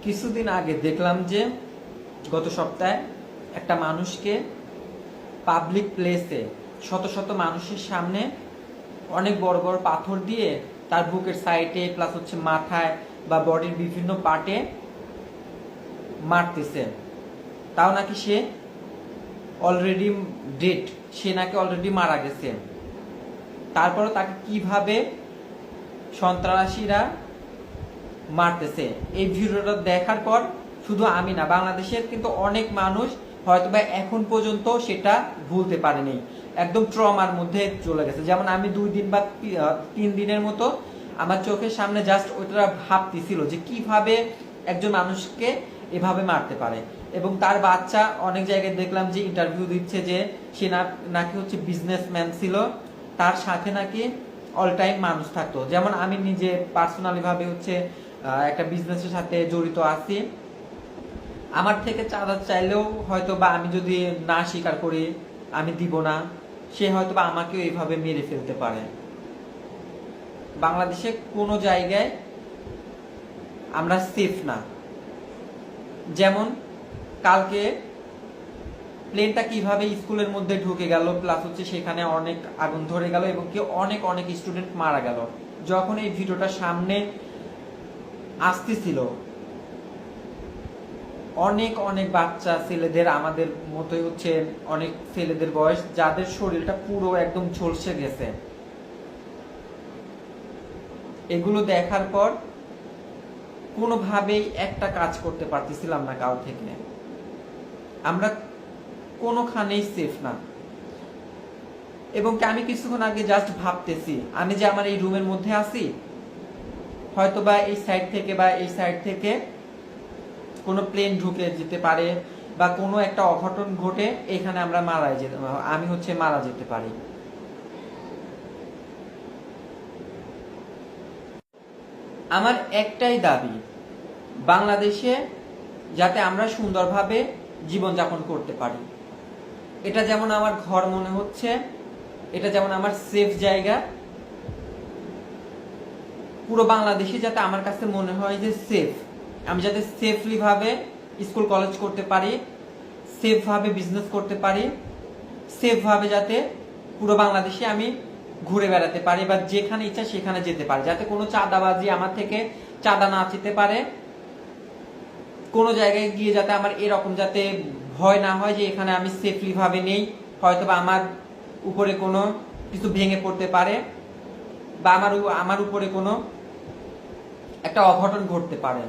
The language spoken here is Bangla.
কিছুদিন আগে দেখলাম যে গত সপ্তাহে একটা মানুষকে পাবলিক প্লেসে শত শত মানুষের সামনে অনেক বড় বড় পাথর দিয়ে তার বুকের সাইডে প্লাস হচ্ছে মাথায় বা বডির বিভিন্ন পার্টে মারতেছে। তাও নাকি সে অলরেডি ডেড, সে নাকি অলরেডি মারা গেছে। তারপরে তাকে কিভাবে সন্ত্রাসীরা মারতেছে, এই ভিডিওটা দেখার পর শুধু আমি না, বাংলাদেশের কিন্তু অনেক মানুষ হয়তো বা এখন পর্যন্ত সেটা ভুলতে পারেনি, একদম ট্রমার মধ্যে চলে গেছে। যেমন আমি 2 দিন বা 3 দিনের মতো আমার চোখের সামনে জাস্ট ওইটা ভাবতেছিল যে কিভাবে একজন মানুষকে এভাবে মারতে পারে। এবং তার বাচ্চা অনেক জায়গায় দেখলাম যে ইন্টারভিউ দিচ্ছে যে সে নাকি হচ্ছে বিজনেসম্যান ছিল, তার সাথে নাকি অল টাইম মানুষ থাকতো। যেমন আমি নিজে পার্সোনালি ভাবে হচ্ছে একটা বিজনেসের সাথে জড়িত আছি। আমার থেকে চাঁদা চাইলেও হয়তো বা আমি যদি না স্বীকার করি, আমি দিব না, সে হয়তো বা আমাকেও এইভাবে মেরে ফেলতে পারে। বাংলাদেশে কোনো জায়গায় আমরা সেফ না। যেমন কালকে প্লেনটা কিভাবে স্কুলের মধ্যে ঢুকে গেল, প্লাস হচ্ছে সেখানে অনেক আগুন ধরে গেল এবং কি অনেক অনেক স্টুডেন্ট মারা গেল। যখন এই ভিডিওটা সামনে আসতেছিল, অনেক অনেক বাচ্চা ছেলেদের, আমাদের মতোই হচ্ছে অনেক ছেলেদের বয়স, যাদের শরীরটা পুরো একদম ঝলসে গেছে। এগুলো দেখার পর কোনোভাবেই একটা কাজ করতে পারতেছিলাম না কারো থেকে। আমরা কোনোখানেই সেফ না। এবং আমি কিছুক্ষণ আগে জাস্ট ভাবতেছি, আমি যে আমার এই রুমের মধ্যে আছি, হয়তো বা এই সাইড থেকে বা এই সাইড থেকে কোনো প্লেন ঢুকে যেতে পারে বা কোনো একটা অঘটন ঘটে এখানে আমরা আমি হচ্ছে মারা যেতে পারি। আমার একটাই দাবি, বাংলাদেশে যাতে আমরা সুন্দরভাবে জীবনযাপন করতে পারি। এটা যেমন আমার ঘর মনে হচ্ছে, এটা যেমন আমার সেফ জায়গা, পুরো বাংলাদেশে যাতে আমার কাছে মনে হয় যে সেফ। আমি যাতে সেফলি ভাবে স্কুল কলেজ করতে পারি, সেফ ভাবে বিজনেস করতে পারি, সেফ ভাবে যাতে পুরো বাংলাদেশে আমি ঘুরে বেড়াতে পারি বা যেখানে ইচ্ছা সেখানে যেতে পারি, যাতে কোনো চাঁদাবাজি আমার থেকে চাঁদা না চিতে পারে। কোনো জায়গায় গিয়ে যাতে আমার এরকম যাতে ভয় না হয় যে এখানে আমি সেফলি ভাবে নেই, হয়তো বা আমার উপরে কোনো কিছু ভেঙে পড়তে পারে বা আমার উপরে কোনো একটা অঘটন ঘটতে পারে।